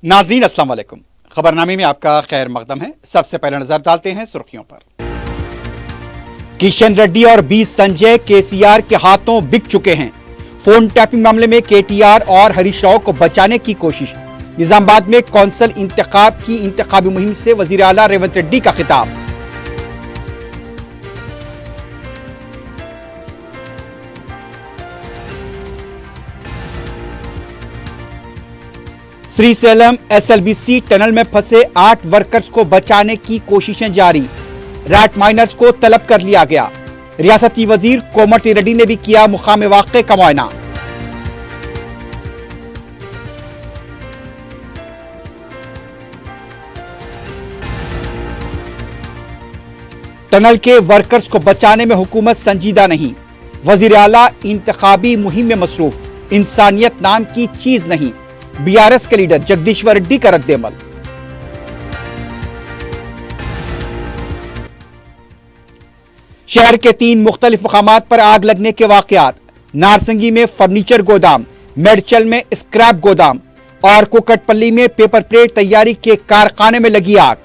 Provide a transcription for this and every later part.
नाज़रीन अस्सलाम वालेकुम। खबरनामे में आपका खैर मकदम है। सबसे पहले नजर डालते हैं सुर्खियों पर। किशन रेड्डी और बी संजय केसीआर के हाथों बिक चुके हैं। फोन टैपिंग मामले में केटीआर और हरीश राव को बचाने की कोशिश। निजामाबाद में कौंसल इंतखाब की इंतखाबी मुहिम से वजीर आला रेवंत रेड्डी का खिताब। श्रीसेलम एसएलबीसी टनल में फंसे 8 वर्कर्स को बचाने की कोशिशें जारी। रैट माइनर्स को तलब कर लिया गया। रियासती वजीर कोमटी रेड्डी ने भी किया मुकाम वाक़े का मुआयना। टनल के वर्कर्स को बचाने में हुकूमत संजीदा नहीं। वजीर आला इंतखाबी मुहिम में मसरूफ। इंसानियत नाम की चीज नहीं। बीआरएस के लीडर जगदीश्वर रेड्डी का रद्द-ए-अमल। शहर के 3 मुख्तलिफ मकामात पर आग लगने के वाकयात। नारसंगी में फर्नीचर गोदाम, मेडचल में स्क्रैप गोदाम और कुकटपल्ली में पेपर प्लेट तैयारी के कारखाने में लगी आग।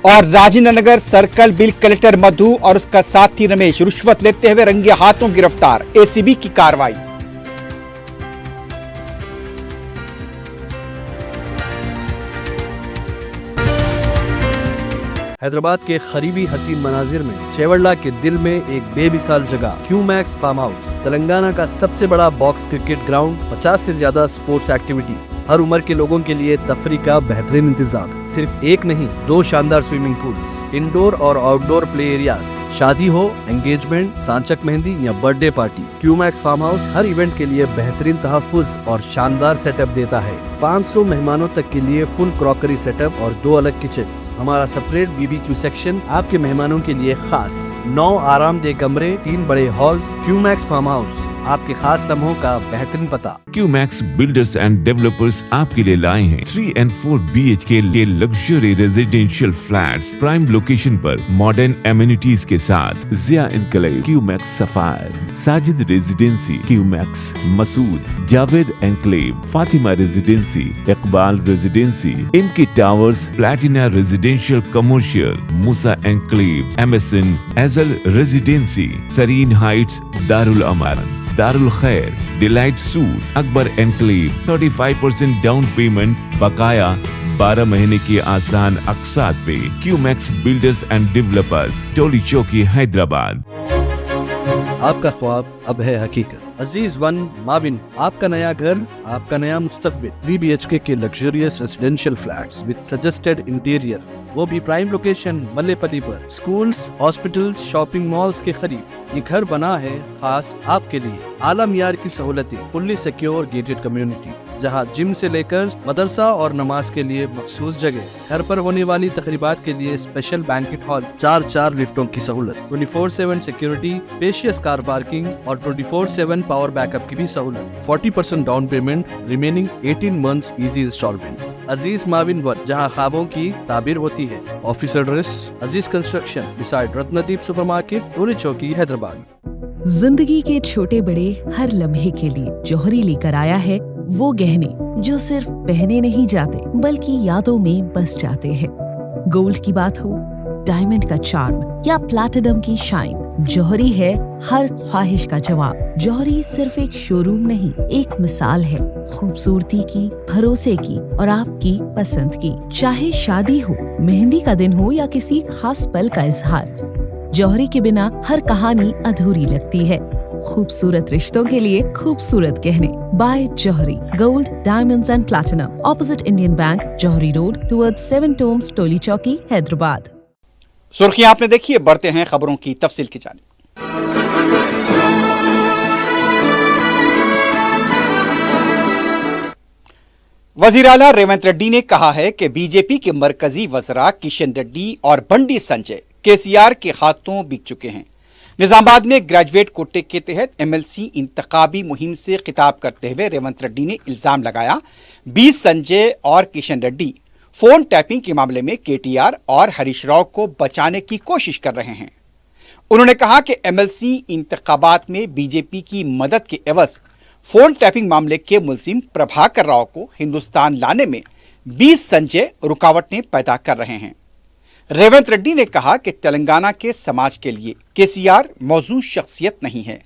और Rajendra Nagar circle bill collector मधु और उसका साथी रमेश रिश्वत लेते हुए रंगे हाथों गिरफ्तार। एसीबी की कार्रवाई। हैदराबाद के करीबी हसीन मनाजिर में चेवड़ला के दिल में एक बेमिसाल जगह क्यूमैक्स फार्म हाउस, तेलंगाना का सबसे बड़ा बॉक्स क्रिकेट ग्राउंड, 50 से ज्यादा स्पोर्ट्स एक्टिविटीज, हर उम्र के लोगों के लिए तफरी का बेहतरीन इंतजाम। सिर्फ एक नहीं, 2 शानदार स्विमिंग पूल्स, इंडोर और आउटडोर प्ले एरियाज। शादी हो, एंगेजमेंट, सांचक मेहंदी या birthday party, Qmax farm house हर इवेंट के लिए बेहतरीन तहफ्फुज़ और शानदार सेटअप देता है। 500 मेहमानों तक के लिए फुल क्रॉकरी सेटअप और 2 अलग किचन। हमारा सेपरेट बीबीक्यू सेक्शन आपके मेहमानों के लिए खास। 9 आरामदेह कमरे, 3 बड़े हॉल्स। क्यूमैक्स फार्म हाउस, आपके खास लम्हों का बेहतरीन पता। क्यूमैक्स बिल्डर्स एंड डेवलपर्स आपके लिए लाए हैं 3 and 4 BHK के luxury residential flats prime location पर मॉडर्न एमिनिटीज के साथ। Ziya enclave, Qmax sapphire, Sajid residency, Qmax Masood, Javed enclave, Fatima residency, Iqbal residency, इनकी towers, platina residential commercial, Moosa enclave, MSN एजल residency, Sareen heights, Darul Aman, Darul Khair, delight suite, Akbar enclave, 35% down payment, बकाया 12 महीने की आसान अक़सात पे। Qmax builders and developers, Toli Chowki, Hyderabad. आपका ख्वाब अब है हकीकत। अजीज वन माविन, आपका नया घर, आपका नया मुस्तकबिल। 3 BHK के luxurious residential flats with suggested interior, वो भी प्राइम लोकेशन मल्लेपल्ली पर। स्कूल्स, हॉस्पिटल्स, शॉपिंग मॉल्स के करीब ये घर बना है खास आपके लिए। आला मियार की सहूलतें, फुल्ली सिक्योर गेटेड कम्युनिटी जहां जिम से लेकर मदरसा और नमाज के लिए मखसूस जगह। घर पर होने वाली तकरीबात के लिए स्पेशल बैंकेट हॉल, 4 लिफ्टों की सहूलत, 24/7 सिक्योरिटी, स्पेशियस कार पार्किंग और 24/7 पावर बैकअप की भी सहूलत। 40% down payment, remaining 18 months easy instalment. Aziz माविन वन, जहां ख्वाबों की ताबीर होती है। Office address Aziz construction beside Ratnadeep supermarket, Toli Chowki, Hyderabad. जिंदगी के छोटे बड़े हर लम्हे के लिए जौहरी लेकर आया है वो गहने जो सिर्फ पहने नहीं जाते बल्कि यादों में बस जाते हैं। गोल्ड की बात हो, डायमंड का चार्म या प्लैटिनम की शाइन, जौहरी है हर ख्वाहिश का जवाब। जौहरी सिर्फ एक शोरूम नहीं, एक मिसाल है खूबसूरती की, भरोसे की और आपकी पसंद की। चाहे शादी हो, मेहंदी का दिन हो या किसी खास पल का इजहार, जौहरी के बिना हर कहानी अधूरी लगती है। खूबसूरत रिश्तों के लिए खूबसूरत गहने by Jauhari, gold, diamonds and platinum, opposite Indian bank, Jauhari road, towards 7 tombs, Toli Chowki, Hyderabad. सुर्खियां आपने देखी है, बढ़ते हैं खबरों की तफसील की जानिब। वजीर आला रेवंत रेड्डी ने कहा है कि बीजेपी के मरकजी वज़रा किशन रेड्डी और बंडी संजय केसीआर के हाथों बिक चुके हैं। निजामाबाद में ग्रेजुएट कोटे के तहत MLC इंतखाबी मुहिम से खिताब करते हुए रेवंत रेड्डी ने इल्जाम लगाया बी संजय और किशन रेड्डी फोन टैपिंग के मामले में केटीआर और हरीश राव को बचाने की कोशिश कर रहे हैं। انہوں نے کہا کہ MLC انتخابات میں BJP کی مدد کے عوض فون ٹیپنگ معاملے کے ملزم پربھاکر راؤ کو ہندوستان لانے میں بی سنجے رکاوٹیں پیدا کر رہے ہیں۔ ریونت ریڈی نے کہا کہ تلنگانہ کے سماج کے لیے KCR موزوں شخصیت نہیں ہے۔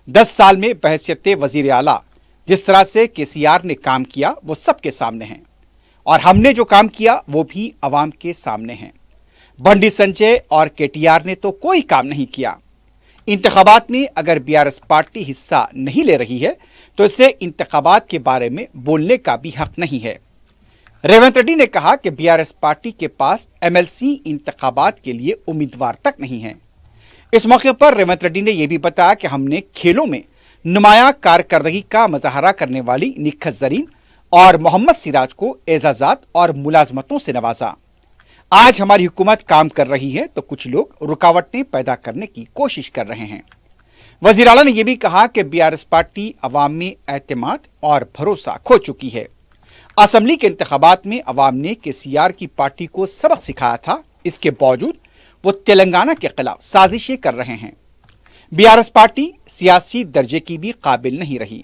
10 سال میں بحیثیت وزیر اعلیٰ جس طرح سے KCR نے کام کیا وہ سب کے سامنے ہیں، اور ہم نے جو کام کیا وہ بھی عوام کے سامنے ہیں۔ بنڈی سنجے اور KTR نے تو کوئی کام نہیں کیا۔ انتخابات میں اگر BRS پارٹی حصہ نہیں لے رہی ہے تو اسے انتخابات کے بارے میں بولنے کا بھی حق نہیں ہے۔ ریونت ریڈی نے کہا کہ BRS پارٹی کے پاس MLC انتخابات کے لیے امیدوار تک نہیں ہے۔ اس موقع پر ریونت ریڈی نے یہ بھی بتایا کہ ہم نے کھیلوں میں نمایاں کارکردگی کا مظاہرہ کرنے والی نکھت زرین اور محمد سراج کو اعزازات اور ملازمتوں سے نوازا۔ آج ہماری حکومت کام کر رہی ہے تو کچھ لوگ رکاوٹیں پیدا کرنے کی کوشش کر رہے ہیں۔ وزیر اعلیٰ نے یہ بھی کہا کہ BRS پارٹی عوام میں اعتماد اور بھروسہ کھو چکی ہے۔ اسمبلی کے انتخابات میں عوام نے KCR کی پارٹی کو سبق سکھایا تھا، اس کے باوجود وہ تلنگانہ کے خلاف سازشیں کر رہے ہیں۔ BRS پارٹی سیاسی درجے کی بھی قابل نہیں رہی۔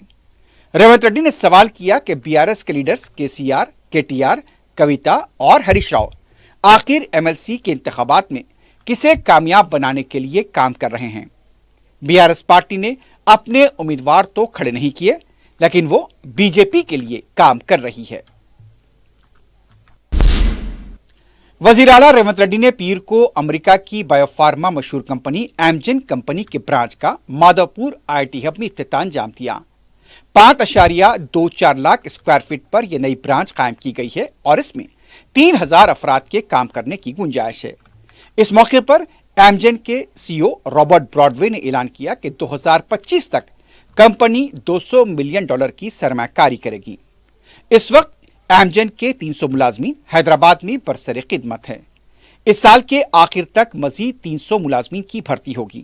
ریونت ریڈی نے سوال کیا کہ BRS کے لیڈرز KCR، KTR، کویتا اور ہریش راؤ آخر MLC کے انتخابات میں کسے کامیاب بنانے کے لیے کام کر رہے ہیں۔ BRS پارٹی نے اپنے امیدوار تو کھڑے نہیں کیے، لیکن وہ BJP کے لیے کام کر رہی ہے۔ وزیر اعلیٰ ریونت ریڈی نے پیر کو امریکہ کی بایو فارما مشہور کمپنی ایمجن کمپنی کے برانچ کا مادھوپور IIT ہب میں افتتاح انجام دیا۔ 5.24 لاکھ اسکوائر فٹ پر یہ نئی برانچ قائم کی گئی ہے اور اس میں 3000 افراد کے کام کرنے کی گنجائش ہے۔ اس موقع پر ایمجن کے CEO رابرٹ براڈوے نے اعلان کیا کہ 2025 تک کمپنی $200 ملین کی سرمایہ کاری کرے گی۔ اس وقت ایمجن کے 300 ملازمین حیدرآباد میں برسر خدمت ہیں۔ اس سال کے آخر تک مزید 300 ملازمین کی بھرتی ہوگی۔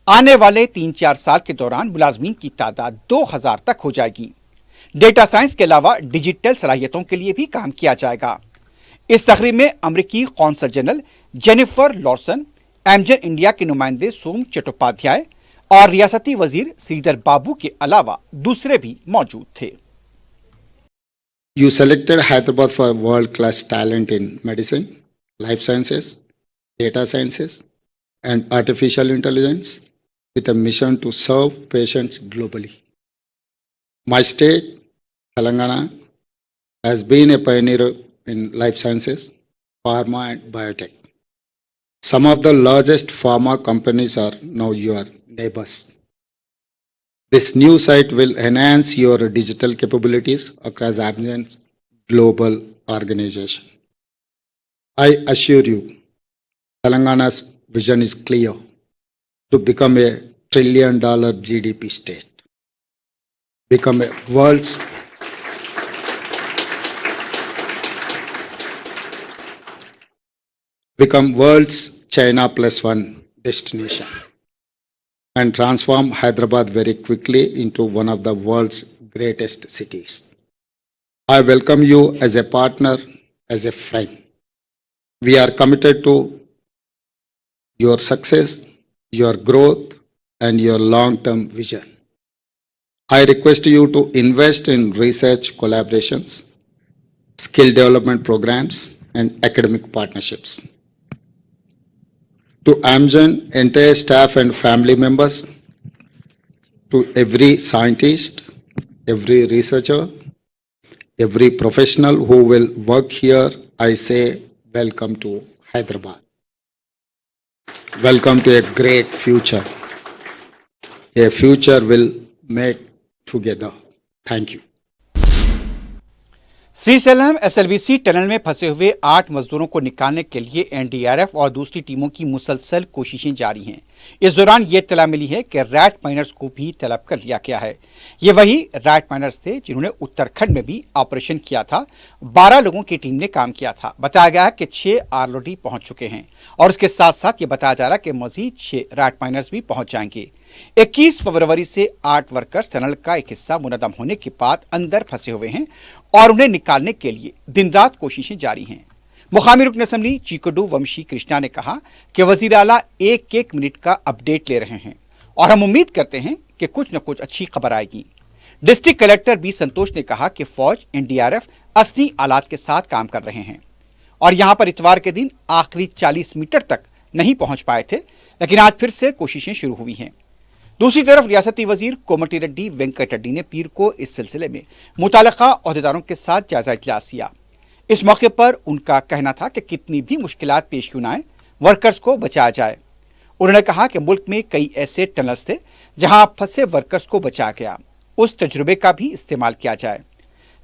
آنے والے 3-4 سال کے دوران ملازمین کی تعداد 2000 تک ہو جائے گی۔ ڈیٹا سائنس کے علاوہ ڈیجیٹل صلاحیتوں کے لیے بھی کام کیا جائے گا۔ اس تقریب میں امریکی قونصل general Jennifer Larsen, Amgen India کے نمائندے سوم چٹوپادھیائے اور ریاستی وزیر سریدر بابو کے علاوہ دوسرے بھی موجود تھے۔ You selected Hyderabad for world-class talent in medicine, life sciences, data sciences, and artificial intelligence with a mission to serve patients globally. My state, Telangana, has been a pioneer in life sciences, pharma and biotech. Some of the largest pharma companies are now your neighbors. This new site will enhance your digital capabilities across Amgen's global organization. I assure you, Telangana's vision is clear to become a $1 trillion GDP state, become world's China +1 destination, and transform Hyderabad very quickly into one of the world's greatest cities. I welcome you as a partner, as a friend. We are committed to your success, your growth, and your long-term vision. I request you to invest in research collaborations, skill development programs, and academic partnerships. To Amgen, entire staff and family members, to every scientist, every researcher, every professional who will work here, I say welcome to Hyderabad. Welcome to a great future. A future we'll make together. Thank you. Srisailam SLBC tunnel में फंसे हुए 8 मजदूरों को निकालने के लिए NDRF और दूसरी टीमों की मुसलसल कोशिशें जारी हैं। इस दौरान ये इत्तला मिली है कि रैट माइनर्स को भी तलब कर लिया गया है। ये वही रैट माइनर्स थे जिन्होंने उत्तराखंड में भी ऑपरेशन किया था। 12 लोगों की टीम ने काम किया था। बताया गया है कि 6 ऑलरेडी पहुंच चुके हैं और उसके साथ साथ ये बताया जा रहा है कि मजीद 6 रैट माइनर्स भी पहुंच जाएंगे। 21 फरवरी से 8 वर्कर्स टनल का एक हिस्सा मुनद्दम होने के बाद अंदर फंसे हुए हैं और उन्हें निकालने के लिए दिन रात कोशिशें जारी हैं। मुकामी रुकन असम्बली चीकड़ू वंशी कृष्णा ने कहा कि वजीर आला एक एक मिनट का अपडेट ले रहे हैं और हम उम्मीद करते हैं कि कुछ न कुछ अच्छी खबर आएगी। डिस्ट्रिक्ट कलेक्टर बी संतोष ने कहा कि फौज एनडीआरएफ असली आलात के साथ काम कर रहे हैं और यहां पर इतवार के दिन आखिरी 40 मीटर तक नहीं पहुंच पाए थे, लेकिन आज फिर से कोशिशें शुरू हुई हैं। दूसरी तरफ रियासती वजीर कोमटी रेड्डी वेंकट रेड्डी ने पीर को इस सिलसिले में मुताल्लिका ओहदेदारों के साथ जायजा इजलास किया। इस मौके पर उनका कहना था कि कितनी भी मुश्किलात पेश क्यों न आए, वर्कर्स को बचाया जाए। उन्होंने कहा कि मुल्क में कई ऐसे टनल्स थे जहां फंसे वर्कर्स को बचाया गया, उस तजुर्बे का भी इस्तेमाल किया जाए।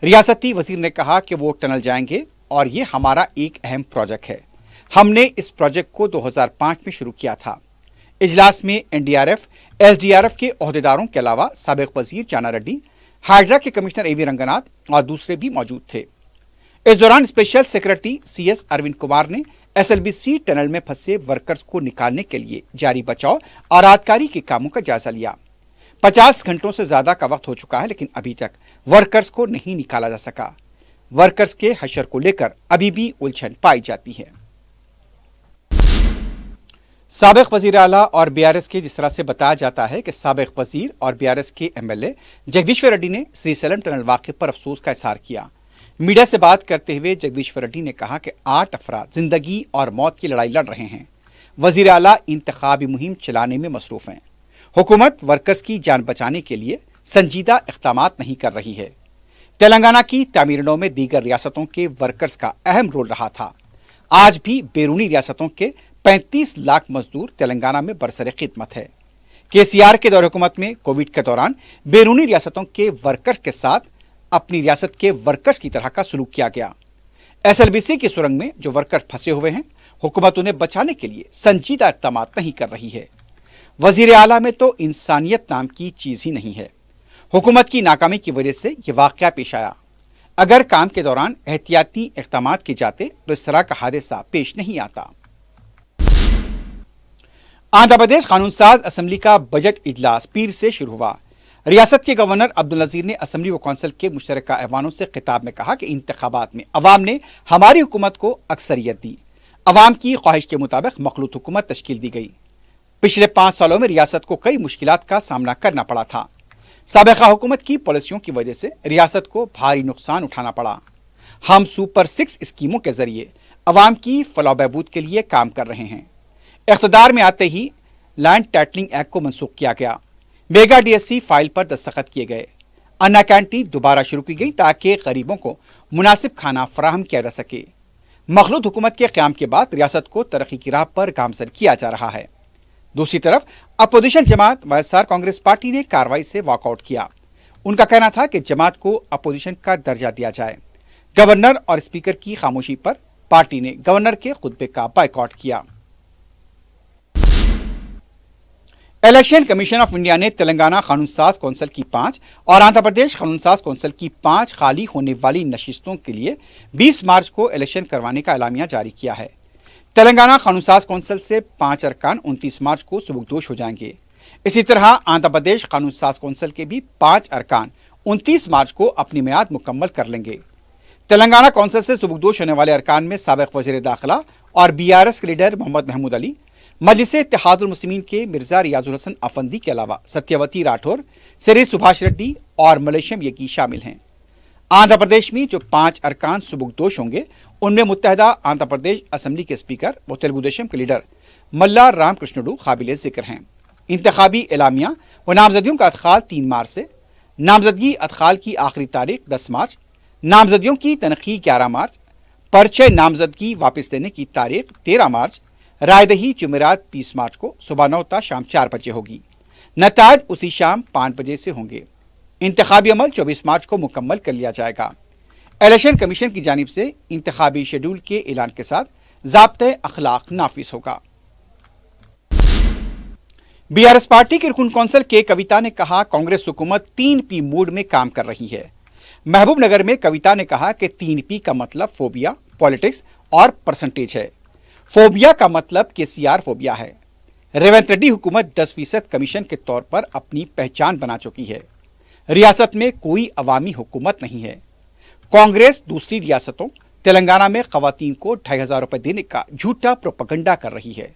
रियासती वजीर ने कहा कि वो टनल जाएंगे और ये हमारा एक अहम प्रोजेक्ट है। हमने इस प्रोजेक्ट को 2005 में शुरू किया था। इजलास में एनडीआरएफ, एसडीआरएफ के ओहदेदारों के अलावा साबिक वजीर चाना रेड्डी, हाइड्रा के कमिश्नर एवी रंगनाथ और दूसरे भी मौजूद थे। इस दौरान special secretary CS Arvind Kumar ने एसएलबीसी टनल में फंसे वर्कर्स को निकालने के लिए जारी बचाव और राहतकारी के कामों का जायजा लिया। 50 घंटों से ज्यादा का वक्त हो चुका है, लेकिन अभी तक वर्कर्स को नहीं निकाला जा सका। वर्कर्स के हशर को लेकर अभी भी उलझन पाई जाती है। साबिक वजीर आला और बीआरएस के जिस तरह से बताया जाता है कि साबिक वजीर और बीआरएस के एमएलए जगदीश्वर रेड्डी ने श्रीशैलम टनल वाक़े पर अफसोस का इजहार किया। मीडिया से बात करते हुए जगदीश्वर रेड्डी ने कहा कि 8 अफराद जिंदगी और मौत की लड़ाई लड़ रहे हैं। वजीर आला इंतखाबी मुहिम चलाने में मसरूफ हैं। हुकूमत वर्कर्स की जान बचाने के लिए संजीदा इक़दामात नहीं कर रही है। तेलंगाना की तामीरनों में दीगर रियासतों के वर्कर्स का अहम रोल रहा था। आज भी बैरूनी रियासतों के 35 लाख मजदूर तेलंगाना में बरसरे खिदमत है। केसीआर के दौर हुकूमत में कोविड के दौरान बैरूनी रियासतों के वर्कर्स के साथ अपनी रियासत के वर्कर्स की तरह का सलूक किया गया। एसएलबीसी की सुरंग में जो वर्कर फंसे हुए हैं, हुकूमत उन्हें बचाने के लिए संजीदा इक़दामात नहीं कर रही है। वजीर आला में तो इंसानियत नाम की चीज ही नहीं है। हुकूमत की नाकामी की वजह से ये वाक़या पेश आया। अगर काम के दौरान एहतियाती इक़दामात किए जाते तो इस तरह का हादसा पेश नहीं आता। आंध्र प्रदेश कानून साज असम्बली का बजट इजलास पीर से शुरू हुआ। रियासत के गवर्नर अब्दुल नजीर ने असम्बली व कौंसिल के मुश्तरका ऐवानों से खिताब में कहा कि इंतखाबात में अवाम ने हमारी हुकूमत को अक्सरियत दी। अवाम की ख्वाहिश के मुताबिक मखलूत हुकूमत तश्कील दी गई। पिछले 5 सालों में रियासत को कई मुश्किलात का सामना करना पड़ा था। साबिका हुकूमत की पॉलिसियों की वजह से रियासत को भारी नुकसान उठाना पड़ा। हम सुपर 6 स्कीमों के जरिए अवाम की फलाह बहबूद के लिए काम कर रहे हैं। इख्तिदार में आते ही लैंड टाइटलिंग एक्ट को मनसूख किया गया। मेगा डीएससी फाइल पर दस्तखत किए गए। अन्ना कैंटीन दोबारा शुरू की गई ताकि गरीबों को मुनासिब खाना फराहम किया जा सके। मखलूत हुकूमत के क़याम के बाद रियासत को तरक्की की राह पर गामजन किया जा रहा है। दूसरी तरफ अपोजिशन जमात वाईएसआर कांग्रेस पार्टी ने कार्रवाई से वॉकआउट किया। उनका कहना था कि जमात को अपोजिशन का दर्जा दिया जाए। गवर्नर और स्पीकर की खामोशी पर पार्टी ने गवर्नर के खुतबे का बायकॉट किया। इलेक्शन कमीशन ऑफ इंडिया ने तेलंगाना कानून साज कौंसिल की 5 और आंध्र प्रदेश कानून साज कौंसिल की 5 खाली होने वाली नशिस्तों के लिए 20 मार्च को इलेक्शन करवाने का एलामिया जारी किया है। तेलंगाना कानून साज कौंसिल से 5 अरकान 29 मार्च को सुबुकदोश हो जाएंगे। इसी तरह आंध्र प्रदेश कानून साज कौंसिल के भी 5 अरकान 29 मार्च को अपनी मियाद मुकम्मल कर लेंगे। तेलंगाना कौंसिल से सुबुकदोश होने वाले अरकान में साबिक वज़ीर दाखिला और बीआरएस के लीडर मोहम्मद महमूद अली, मजलिस इत्तेहादुल मुस्लिमीन के मिर्जा रियाजुल हसन अफंदी के अलावा सत्यवती राठौर, सिरी सुभाष रेड्डी और मलेशियम यकी शामिल हैं। आंध्र प्रदेश में जो 5 अरकान सुबुकदोश होंगे उनमें मुत्तहदा आंध्र प्रदेश असम्बली के स्पीकर व तेलुगु देशम के लीडर मल्ला रामकृष्णुडू काबिल जिक्र हैं। इंतखाबी एलामिया व नामजदियों का अदखाल 3 मार्च से, नामजदगी अदखाल की आखिरी तारीख 10 मार्च, नामजदियों की तनखी 11 मार्च, पर्चे नामजदगी वापस लेने की तारीख 13 मार्च, रायदही जुमेरात 20 मार्च को सुबह 9 ता शाम 4 बजे होगी। नताज उसी शाम 5 बजे से होंगे। इंतखाबी अमल 24 मार्च को मुकम्मल कर लिया जाएगा। इलेक्शन कमीशन की जानिब से इंतखाबी शेड्यूल के ऐलान के साथ ज़ाब्ते अखलाक नाफिज होगा। बीआरएस पार्टी की रुकन कौंसिल के कविता ने कहा, कांग्रेस हुकूमत 3P मूड में काम कर रही है। महबूब नगर में कविता ने कहा कि 3P का मतलब फोबिया, पॉलिटिक्स और परसेंटेज है। फोबिया का मतलब केसीआर फोबिया है। रेवंत रेड्डी हुकूमत 10% कमीशन के तौर पर अपनी पहचान बना चुकी है। रियासत में कोई अवामी हुकूमत नहीं है। कांग्रेस दूसरी रियासतों تلنگانہ میں خواتین کو 2500 روپے دینے کا جھوٹا پروپیگنڈا کر رہی ہے۔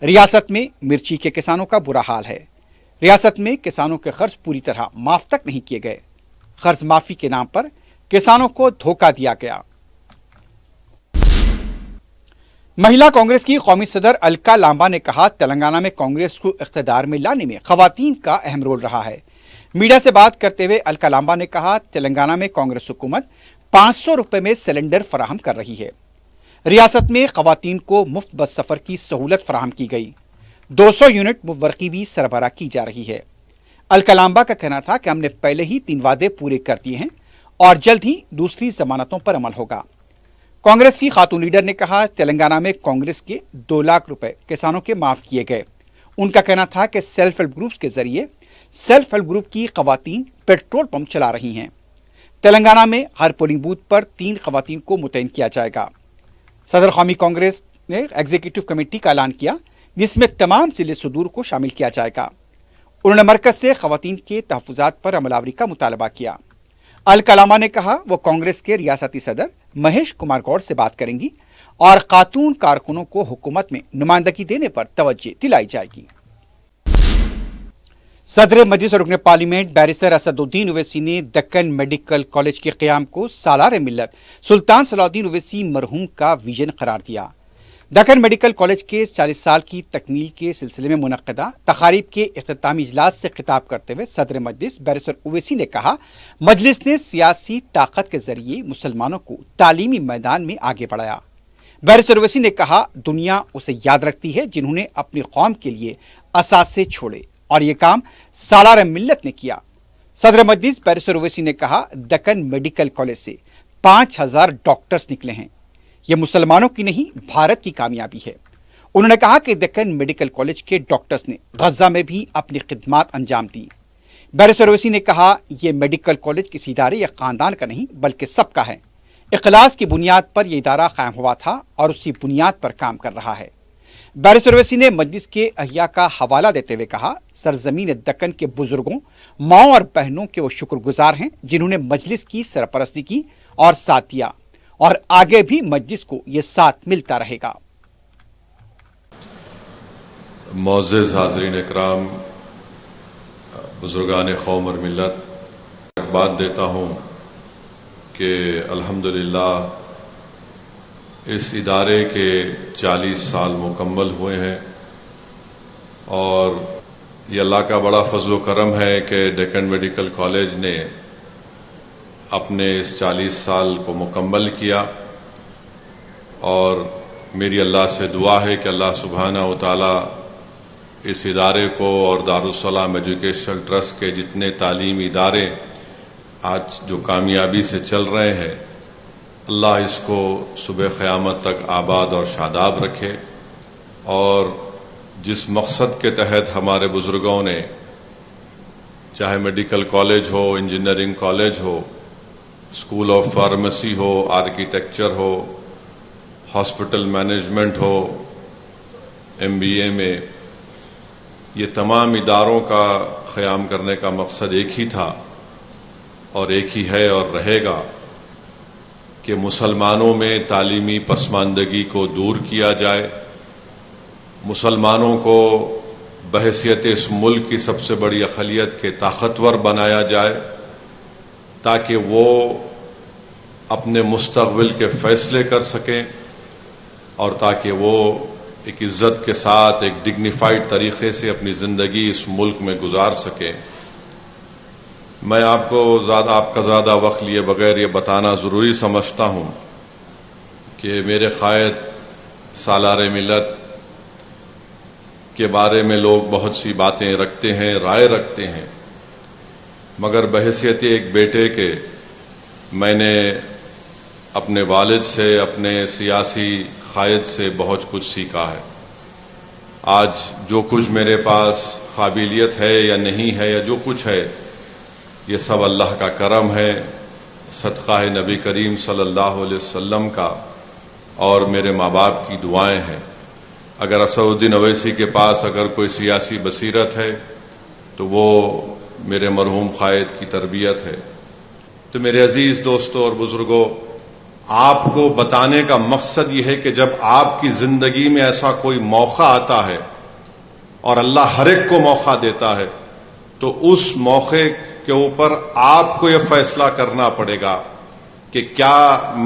ریاست میں مرچی کے کسانوں کا برا حال ہے۔ ریاست میں کسانوں کے قرض پوری طرح معاف تک نہیں کیے گئے۔ قرض معافی کے نام پر کسانوں کو دھوکہ دیا گیا۔ مہیلا کانگریس کی قومی صدر الکا لامبا نے کہا، تلنگانہ میں کانگریس کو اقتدار میں لانے میں خواتین کا اہم رول رہا ہے۔ میڈیا سے بات کرتے ہوئے الکا لامبا نے کہا، تلنگانہ میں کانگریس حکومت 500 روپے میں سلنڈر فراہم کر رہی ہے۔ ریاست میں خواتین کو مفت بس سفر کی سہولت فراہم کی گئی۔ 200 یونٹ مفت برقی بھی سربراہ کی جا رہی ہے۔ الکا لامبا کا کہنا تھا کہ ہم نے پہلے ہی 3 وعدے پورے کر دیے ہیں اور جلد ہی دوسری ضمانتوں پر عمل ہوگا۔ کانگریس کی خاتون لیڈر نے کہا، تلنگانہ میں کانگریس کے 2 لاکھ روپے کسانوں کے معاف کیے گئے۔ ان کا کہنا تھا کہ سیلف ہیلپ گروپس کے ذریعے سیلف ہیلپ گروپ کی خواتین پیٹرول پمپ چلا رہی ہیں۔ تلنگانہ میں ہر پولنگ بوتھ پر 3 خواتین کو متعین کیا جائے گا۔ صدر قومی کانگریس نے ایگزیکٹو کمیٹی کا اعلان کیا، جس میں تمام ضلع صدور کو شامل کیا جائے گا۔ انہوں نے مرکز سے خواتین کے تحفظات پر عمل آوری کا مطالبہ کیا۔ الکا لامبا نے کہا، وہ کانگریس کے ریاستی صدر مہیش کمار گوڑ سے بات کریں گی اور خاتون کارکنوں کو حکومت میں نمائندگی دینے پر توجہ دلائی جائے گی۔ صدر مجلس اور رکن پارلیمنٹ بیرسٹر اسد الدین اویسی نے دکن میڈیکل کالج کے قیام کو سالار ملت سلطان صلاح الدین اویسی مرحوم کا ویژن قرار دیا۔ دکن میڈیکل کالج کے 40 سال کی تکمیل کے سلسلے میں منعقدہ تقاریب کے اختتامی اجلاس سے خطاب کرتے ہوئے صدر مجلس بیرسٹر اویسی نے کہا، مجلس نے سیاسی طاقت کے ذریعے مسلمانوں کو تعلیمی میدان میں آگے بڑھایا۔ بیرسٹر اویسی نے کہا، دنیا اسے یاد رکھتی ہے جنہوں نے اپنی قوم کے لیے اثاثے چھوڑے اور یہ کام سالار ملت نے کیا۔ صدر مجلس بیرسٹر اویسی نے کہا، دکن میڈیکل کالج سے 5000 ڈاکٹرز نکلے ہیں۔ یہ مسلمانوں کی نہیں، بھارت کی کامیابی ہے۔ انہوں نے کہا کہ دکن میڈیکل کالج کے ڈاکٹرز نے غزہ میں بھی اپنی خدمات انجام دی۔ بیرسٹر اویسی نے کہا، یہ میڈیکل کالج کسی ادارے یا خاندان کا نہیں بلکہ سب کا ہے۔ اخلاص کی بنیاد پر یہ ادارہ قائم ہوا تھا اور اسی بنیاد پر کام کر رہا ہے۔ بیرسٹر اویسی نے مجلس کے احیاء کا حوالہ دیتے ہوئے کہا، سرزمین دکن کے بزرگوں، ماؤں اور بہنوں کے وہ شکر گزار ہیں جنہوں نے مجلس کی سرپرستی کی اور ساتھ دیا، اور آگے بھی مجلس کو یہ ساتھ ملتا رہے گا۔ معزز حاضرین اکرام، بزرگان قوم اور ملت، بات دیتا ہوں کہ الحمدللہ اس ادارے کے 40 سال مکمل ہوئے ہیں، اور یہ اللہ کا بڑا فضل و کرم ہے کہ دکن میڈیکل کالج نے اپنے اس 40 سال کو مکمل کیا، اور میری اللہ سے دعا ہے کہ اللہ سبحانہ و تعالی اس ادارے کو اور دارالسلام ایجوکیشنل ٹرسٹ کے جتنے تعلیمی ادارے آج جو کامیابی سے چل رہے ہیں، اللہ اس کو صبح قیامت تک آباد اور شاداب رکھے، اور جس مقصد کے تحت ہمارے بزرگوں نے، چاہے medical college who, engineering college who, school of pharmacy who, architecture who, hospital management who, MBA میں، یہ تمام اداروں کا قیام کرنے کا مقصد ایک ہی تھا اور ایک ہی ہے اور رہے گا کہ مسلمانوں میں تعلیمی پسماندگی کو دور کیا جائے، مسلمانوں کو بحیثیت اس ملک کی سب سے بڑی اقلیت کے طاقتور بنایا جائے، تاکہ وہ اپنے مستقبل کے فیصلے کر سکیں اور تاکہ وہ ایک عزت کے ساتھ، ایک ڈگنیفائڈ طریقے سے اپنی زندگی اس ملک میں گزار سکیں۔ میں آپ کا زیادہ وقت لیے بغیر یہ بتانا ضروری سمجھتا ہوں کہ میرے قائد سالار ملت کے بارے میں لوگ بہت سی باتیں رکھتے ہیں، رائے رکھتے ہیں، مگر بحیثیت ایک بیٹے کے میں نے اپنے والد سے، اپنے سیاسی قائد سے بہت کچھ سیکھا ہے۔ آج جو کچھ میرے پاس قابلیت ہے یا نہیں ہے، یا جو کچھ ہے، یہ سب اللہ کا کرم ہے، صدقہ نبی کریم صلی اللہ علیہ وسلم کا اور میرے ماں باپ کی دعائیں ہیں۔ اگر اسد الدین اویسی کے پاس اگر کوئی سیاسی بصیرت ہے تو وہ میرے مرحوم قائد کی تربیت ہے۔ تو میرے عزیز دوستوں اور بزرگوں، آپ کو بتانے کا مقصد یہ ہے کہ جب آپ کی زندگی میں ایسا کوئی موقع آتا ہے اور اللہ ہر ایک کو موقع دیتا ہے تو اس موقع کے اوپر آپ کو یہ فیصلہ کرنا پڑے گا کہ کیا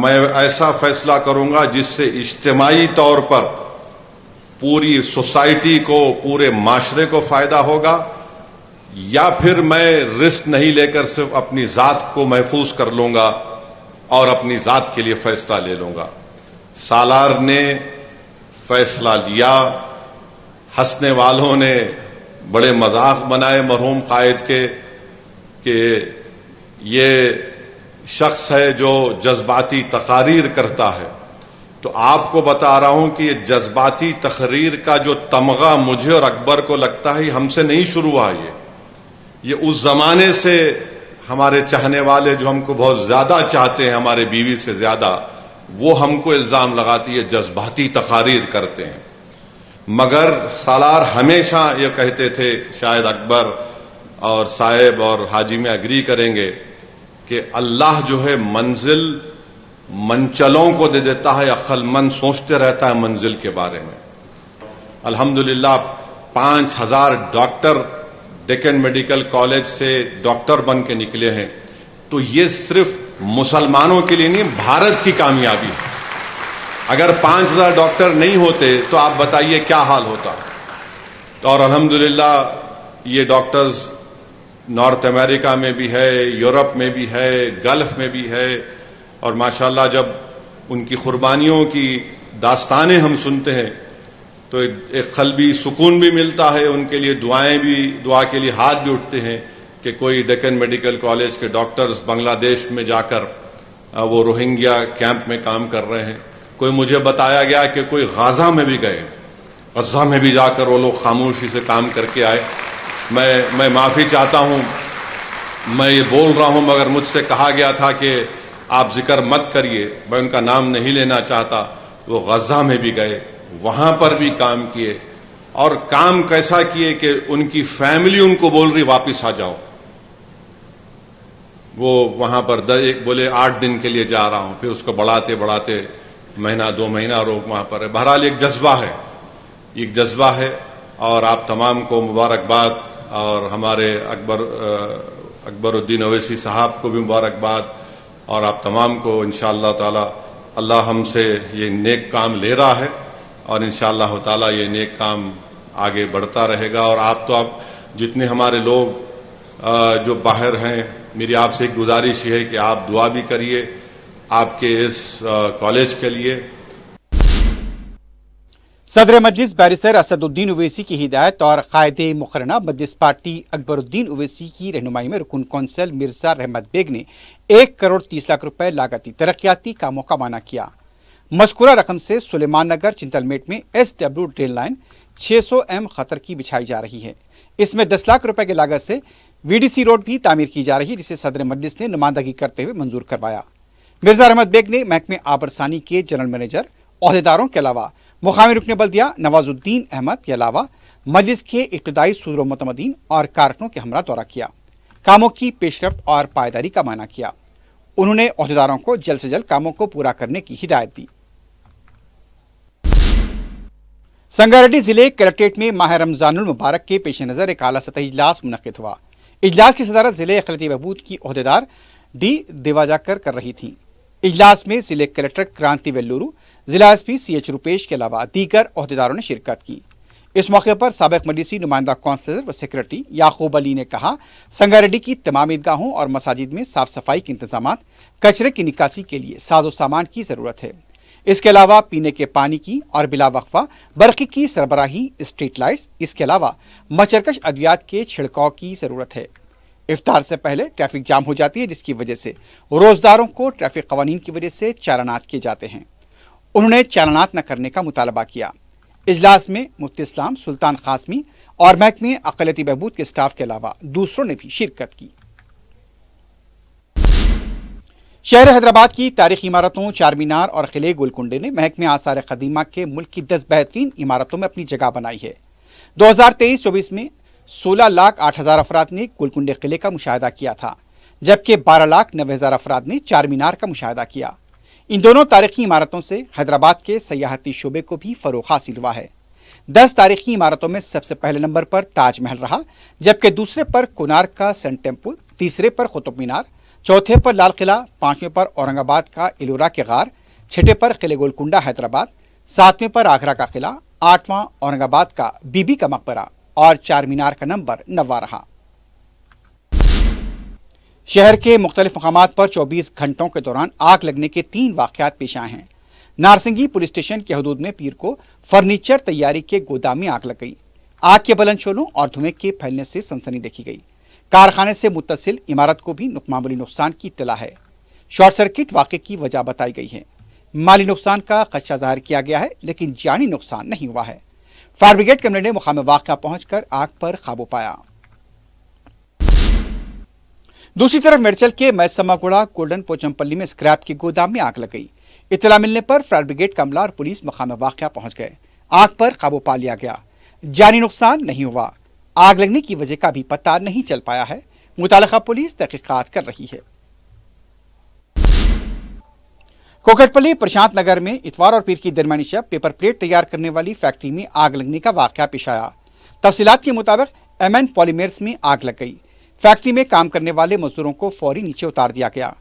میں ایسا فیصلہ کروں گا جس سے اجتماعی طور پر پوری سوسائٹی کو، پورے معاشرے کو فائدہ ہوگا، یا پھر میں رسک نہیں لے کر صرف اپنی ذات کو محفوظ کر لوں گا اور اپنی ذات کے لیے فیصلہ لے لوں گا۔ سالار نے فیصلہ لیا، ہنسنے والوں نے بڑے مذاق بنائے مرحوم قائد کے کہ یہ شخص ہے جو جذباتی تقاریر کرتا ہے، تو آپ کو بتا رہا ہوں کہ یہ جذباتی تقریر کا جو تمغہ مجھے اور اکبر کو لگتا ہے یہ ہم سے نہیں شروع ہوا، یہ اس زمانے سے ہمارے چاہنے والے جو ہم کو بہت زیادہ چاہتے ہیں، ہمارے بیوی سے زیادہ، وہ ہم کو الزام لگاتی ہے جذباتی تقاریر کرتے ہیں۔ مگر سالار ہمیشہ یہ کہتے تھے، شاید اکبر اور صاحب اور حاجی میں اگری کریں گے کہ اللہ جو ہے منزل منچلوں کو دے دیتا ہے، عقل مند سوچتے رہتا ہے منزل کے بارے میں۔ الحمدللہ 5000 ڈاکٹر ڈیکن میڈیکل کالج سے ڈاکٹر بن کے نکلے ہیں، تو یہ صرف مسلمانوں کے لیے نہیں، بھارت کی کامیابی ہے۔ اگر 5000 ڈاکٹر نہیں ہوتے تو آپ بتائیے کیا حال ہوتا۔ اور الحمدللہ یہ ڈاکٹرز نارتھ امریکہ میں بھی ہے، یورپ میں بھی ہے، گلف میں بھی ہے، اور ماشاءاللہ جب ان کی قربانیوں کی داستانیں ہم سنتے ہیں تو ایک قلبی سکون بھی ملتا ہے، ان کے لیے دعا کے لیے ہاتھ بھی اٹھتے ہیں کہ کوئی ڈیکن میڈیکل کالج کے ڈاکٹرز بنگلہ دیش میں جا کر وہ روہنگیا کیمپ میں کام کر رہے ہیں۔ کوئی مجھے بتایا گیا کہ کوئی غزہ میں بھی گئے، غزہ میں بھی جا کر وہ لوگ خاموشی سے کام کر کے آئے۔ میں معافی چاہتا ہوں، میں یہ بول رہا ہوں مگر مجھ سے کہا گیا تھا کہ آپ ذکر مت کریے، میں ان کا نام نہیں لینا چاہتا۔ وہ غزہ میں بھی گئے، وہاں پر بھی کام کیے، اور کام کیسا کیے کہ ان کی فیملی ان کو بول رہی واپس آ جاؤ۔ وہ وہاں پر بولے 8 دن کے لیے جا رہا ہوں، پھر اس کو بڑھاتے بڑھاتے مہینہ 2 مہینہ روک وہاں پر ہے۔ بہرحال ایک جذبہ ہے، اور آپ تمام کو مبارکباد، اور ہمارے اکبر الدین اویسی صاحب کو بھی مبارکباد، اور آپ تمام کو انشاءاللہ تعالی اللہ ہم سے یہ نیک کام لے رہا ہے، اور انشاءاللہ تعالی یہ نیک کام آگے بڑھتا رہے گا۔ اور آپ تو جتنے ہمارے لوگ جو باہر ہیں، میری آپ سے ایک گزارش ہے کہ آپ دعا بھی کریے آپ کے اس کالج کے لیے۔ صدر مجلس بیرسٹر اسد الدین اویسی کی ہدایت اور قائد مقرنہ مجلس پارٹی اکبر الدین اویسی کی رہنمائی میں رکن کونسل مرزا رحمت بیگ نے 1 کروڑ 30 لاکھ روپے لاگتی ترقیاتی کاموں کا معنی کیا۔ مذکورہ رقم سے سلیمان نگر چنتل میٹ میں SW ٹرین لائن 600 m خطر کی بچھائی جا رہی ہے۔ اس میں 10 لاکھ روپے کی لاگت سے VDC روڈ بھی تعمیر کی جا رہی ہے، جسے صدر مجلس نے نمائندگی کرتے ہوئے منظور کروایا۔ مرزا رحمت بیگ نے محکمہ آبرسانی کے جنرل مینیجر، عہدیداروں کے علاوہ مقامی رکن بلدیہ نواز الدین احمد کے علاوہ مجلس کے ابتدائی صدر و متمدین اور کارکنوں کے ہمراہ دورہ کیا، کاموں کی پیش رفت اور پائیداری کا معنی کیا۔ انہوں نے عہدیداروں کو جلد سے جلد کاموں کو پورا کرنے کی ہدایت دی۔ سنگاریڈی ضلع کلکٹریٹ میں ماہ رمضان المبارک کے پیش نظر ایک اعلیٰ سطحی اجلاس منعقد ہوا۔ اجلاس کی صدارت ضلع اقلیتی بہبود کی عہدیدار ڈی دیواجاکر کر رہی تھیں۔ اجلاس میں ضلع کلکٹر کرانتی ویلورو، ضلع SP CH روپیش کے علاوہ دیگر عہدیداروں نے شرکت کی۔ اس موقع پر سابق مجلسی نمائندہ کونسلر و سیکرٹری یعقوب علی نے کہا، سنگاریڈی کی تمام عیدگاہوں اور مساجد میں صاف صفائی کے انتظامات، کچرے کی نکاسی کے لیے ساز و سامان کی ضرورت ہے۔ اس کے علاوہ پینے کے پانی کی اور بلا وقفہ برقی کی سربراہی، اسٹریٹ لائٹس، اس کے علاوہ مچرکش ادویات کے چھڑکاؤ کی ضرورت ہے۔ افطار سے پہلے ٹریفک جام ہو جاتی ہے، جس کی وجہ سے روزداروں کو ٹریفک قوانین کی وجہ سے چالانات کیے جاتے ہیں۔ انہوں نے چالانات نہ کرنے کا مطالبہ کیا۔ اجلاس میں مفتی اسلام سلطان قاسمی اور محکمہ اقلیتی بہبود کے اسٹاف کے علاوہ دوسروں نے بھی شرکت کی۔ شہر حیدرآباد کی تاریخی عمارتوں چار مینار اور قلعہ گولکنڈے نے محکمہ آثار قدیمہ کے ملک کی 10 بہترین عمارتوں میں اپنی جگہ بنائی ہے۔ 2023-24 میں 16,08,000 افراد نے گولکنڈے قلعے کا مشاہدہ کیا تھا، جبکہ 12,09,000 افراد نے چار مینار کا مشاہدہ کیا۔ इन दोनों तारीखी इमारतों से हैदराबाद के सयाहती शोबे को भी फरोग हासिल हुआ है। 10 तारीखी इमारतों में सबसे पहले नंबर पर ताजमहल रहा, जबकि दूसरे पर कोणार्क का सन टेम्पल, तीसरे पर कुतुब मीनार, चौथे पर लाल किला, पांचवें पर औरंगाबाद का इलोरा के गार, छठे पर किले गोलकुंडा हैदराबाद, सातवें पर आगरा का किला, आठवां औरंगाबाद का बीबी का मकबरा और चार मीनार का नंबर 9वां रहा। शहर के मुख्तलिफ मकामात पर 24 घंटों के दौरान आग लगने के 3 वाक़यात पेश आए हैं। नारसिंगी पुलिस स्टेशन के हदूद में पीर को फर्नीचर तैयारी के गोदाम में आग लग गई। आग के बुलंद शोलों और धुएं के फैलने से सनसनी देखी गई। कारखाने से मुत्तसिल इमारत को भी मामूली नुकसान की इत्तला है। शॉर्ट सर्किट वाक़े की वजह बताई गई है। माली नुकसान का खदशा जाहिर किया गया है, लेकिन जानी नुकसान नहीं हुआ है। फायर ब्रिगेड कैमरे ने मुकाम वाक़या पहुंचकर आग पर काबू पाया। दूसरी तरफ मेडचल के मैसमागुड़ा गोल्डन पोचमपल्ली में स्क्रैप के गोदाम में आग लग गई। इत्तला मिलने पर फायर ब्रिगेड का अमला और पुलिस मुकाम वाक़या पहुंच गए। आग पर काबू पा लिया गया। जानी नुकसान नहीं हुआ। आग लगने की वजह का भी पता नहीं चल पाया है। मुतालिका पुलिस तहकीकात कर रही है। कोकटपल्ली प्रशांत नगर में इतवार और पीर की दरमियानी शब पेपर प्लेट तैयार करने वाली फैक्ट्री में आग लगने का वाक़या पेश आया। तफसीलात के मुताबिक MN पॉलीमर्स में आग लग गई। फैक्ट्री में काम करने वाले मजदूरों को फौरी नीचे उतार दिया गया।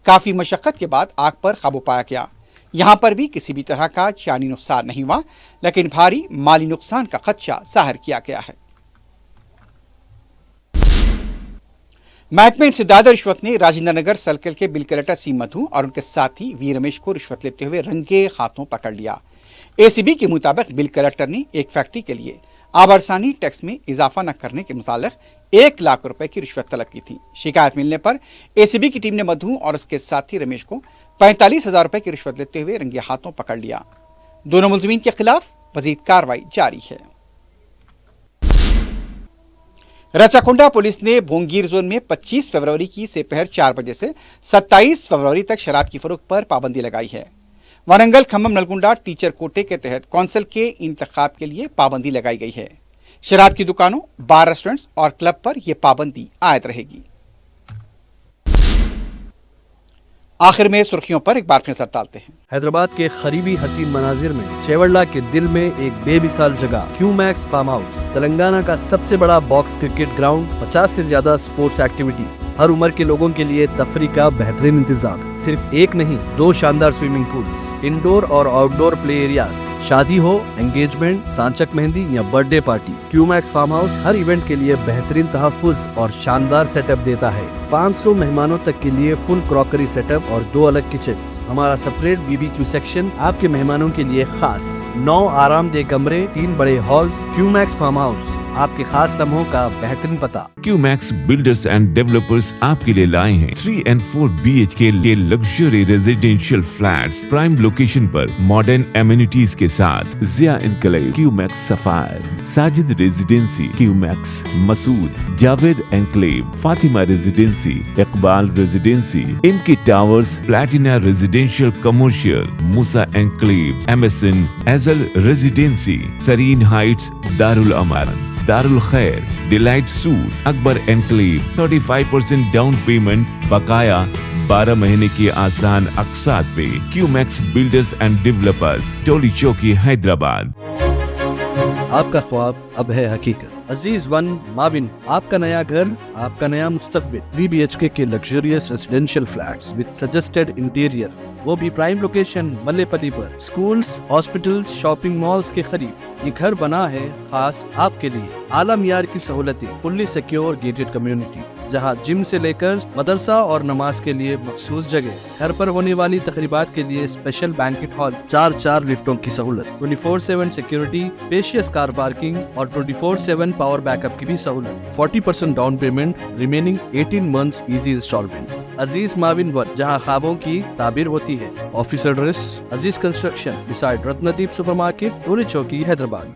काफी मशक्कत के बाद आग पर काबू पाया गया। यहां पर भी किसी भी तरह का जानी नुकसान नहीं हुआ, लेकिन भारी माली नुकसान का खदशा जाहिर किया गया है। महकमे इंसदाद और रिश्वत ने राजेंद्र नगर सर्कल के बिल कलेक्टर सी मधु और उनके साथी वी रमेश को रिश्वत लेते हुए रंगे हाथों पकड़ लिया। ACB के मुताबिक बिल कलेक्टर ने एक फैक्ट्री के लिए आबरसानी टैक्स में इजाफा न करने के मुतालिक 1 लाख रुपए की रिश्वत तलब की थी। शिकायत मिलने पर ACB की टीम ने मधु और उसके साथी रमेश को 45,000 रुपए की रिश्वत लेते हुए रंगे हाथों पकड़ लिया। दोनों मुलजिमीन के खिलाफ मजीद कार्रवाई जारी है। रचाकुंडा पुलिस ने भोंगीर जोन में 25 फरवरी की दोपहर 4 बजे से 27 फरवरी तक शराब की फरोख्त पर पाबंदी लगाई है। वारंगल खम्मम नलगुंडा टीचर कोटे के तहत कौंसिल के इंतखाब के लिए पाबंदी लगाई गई है। शराब की दुकानों, बार, रेस्टोरेंट्स और क्लब पर यह पाबंदी आयद रहेगी। आखिर में सुर्खियों पर एक बार फिर नजर डालते हैं। हैदराबाद के करीबी हसीन मनाजिर में चेवड़ला के दिल में एक बेमिसाल जगह क्यूमैक्स फार्म हाउस, तेलंगाना का सबसे बड़ा बॉक्स क्रिकेट ग्राउंड, 50 से ज्यादा स्पोर्ट्स एक्टिविटीज, हर उम्र के लोगों के लिए तफरी का बेहतरीन इंतजाम। सिर्फ एक नहीं, 2 शानदार स्विमिंग पूल्स, इंडोर और आउटडोर प्ले एरियाज। शादी हो, एंगेजमेंट, सांचक मेहंदी या birthday party, Qmax farm house हर इवेंट के लिए बेहतरीन तहफ्फुज़ और शानदार सेटअप देता है। 500 मेहमानों तक के लिए फुल क्रॉकरी सेटअप और 2 अलग किचन। हमारा सेपरेट BBQ सेक्शन आपके मेहमानों के लिए खास। 9 आरामदेह कमरे, 3 बड़े हॉल्स। क्यूमैक्स फार्म हाउस, आपके खास लम्हों का बेहतरीन पता। क्यूमैक्स बिल्डर्स एंड डेवलपर्स आपके लिए लाए हैं 3 and 4 BHK के luxury residential flats prime location पर मॉडर्न एमिनिटीज के साथ। Ziya enclave, Qmax sapphire, Sajid residency, Qmax Masood, Javed enclave, Fatima residency, Iqbal residency, इनकी towers, platina residential commercial, Moosa enclave, MSN एजल रेजिडेंसी, सरीन हाइट्स, दारुल अमारन, Darul Khair, delight suite, Akbar enclave, 35% down payment, बकाया 12 महीने की आसान अक़सात पे। Qmax builders and developers, Toli Chowki, Hyderabad. आपका ख्वाब अब है हकीकत। अजीज वन माविन, आपका नया घर, आपका नया मुस्तकबिल। 3 BHK के luxurious residential flats with suggested interior, वो भी प्राइम लोकेशन मल्लेपल्ली पर। स्कूल्स, हॉस्पिटल्स, शॉपिंग मॉल्स के करीब ये घर बना है खास आपके लिए। आला मियार की सहूलतें, फुल्ली सिक्योर गेटेड कम्युनिटी, जहां जिम से लेकर मदरसा और नमाज के लिए मखसूस जगह। घर पर होने वाली तकरीबात के लिए स्पेशल बैंकेट हॉल, 4 लिफ्टों की सहूलत, 24/7 सिक्योरिटी, स्पेशियस कार पार्किंग और 24/7 पावर बैकअप की भी सहूलत। 40% down payment, remaining 18 months easy instalment. Aziz माविन वन, जहां ख्वाबों की ताबीर होती है। Office address Aziz construction beside Ratnadeep supermarket, Toli Chowki, Hyderabad.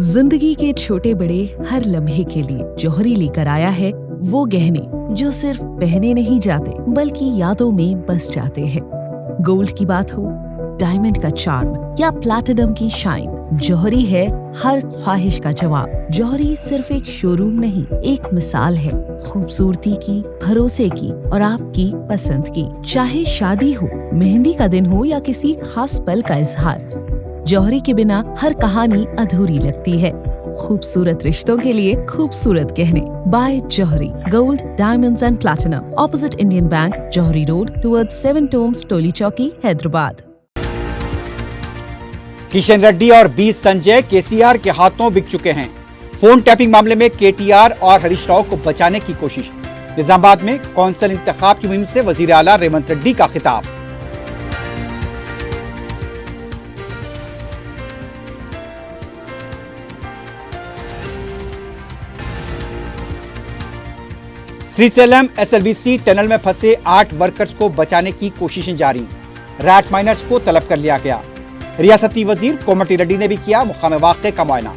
जिंदगी के छोटे बड़े हर लम्हे के लिए जौहरी लेकर आया है वो गहने जो सिर्फ पहने नहीं जाते बल्कि यादों में बस जाते हैं। गोल्ड की बात हो, डायमंड का चार्म या प्लैटिनम की शाइन। जौहरी है हर ख्वाहिश का जवाब। जौहरी सिर्फ एक शोरूम नहीं, एक मिसाल है खूबसूरती की, भरोसे की और आपकी पसंद की। चाहे शादी हो, मेहंदी का दिन हो या किसी खास पल का इजहार, जौहरी के बिना हर कहानी अधूरी लगती है। खूबसूरत रिश्तों के लिए खूबसूरत गहने by Jauhari. Gold, diamonds and platinum, opposite Indian bank, Jauhari road, towards 7 tombs, Toli Chowki, Hyderabad. Kishan Reddy और बी संजय केसीआर के हाथों बिक चुके हैं। फोन टैपिंग मामले में केटीआर और हरीश राव को बचाने की कोशिश। निजामाबाद में कौंसिल इंतखाब की मुहिम से वजीर आला रेवंत रेड्डी का खिताब। श्रीसेलम एसएलबीसी टनल में फंसे 8 वर्कर्स को बचाने की कोशिशें जारी। रैट माइनर्स को तलब कर लिया गया। रियासती वजीर कोमटी रेड्डी ने भी किया मुकाम वाक़े का मुआयना।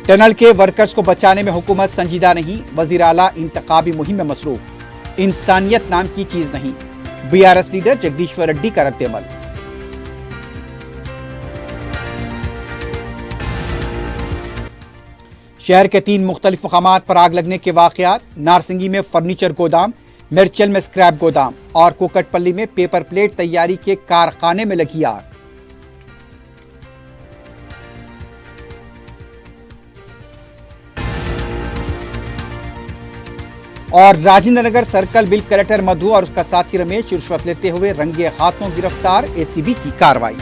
टनल के वर्कर्स को बचाने में हुकूमत संजीदा नहीं, वजीर आला इंतखाबी मुहिम में मसरूफ। इंसानियत नाम की चीज नहीं, बीआरएस लीडर जगदीश्वर रेड्डी का रद्द-ए-अमल। शहर के 3 मुख्तलिफ मकामात पर आग लगने के वाकयात। नारसिंगी में फर्नीचर गोदाम, मिर्चल में स्क्रैप गोदाम और कोकटपल्ली में पेपर प्लेट तैयारी के कारखाने में लगी आग। और Rajendra Nagar circle bill collector मधु और उसका साथी रमेश रिश्वत लेते हुए रंगे हाथों गिरफ्तार, एसीबी की कार्रवाई।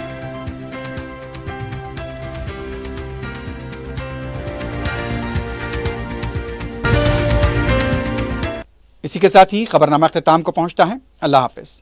इसी के साथ ही खबरनामा अख्ताम को पहुंचता है। अल्लाह हाफिज।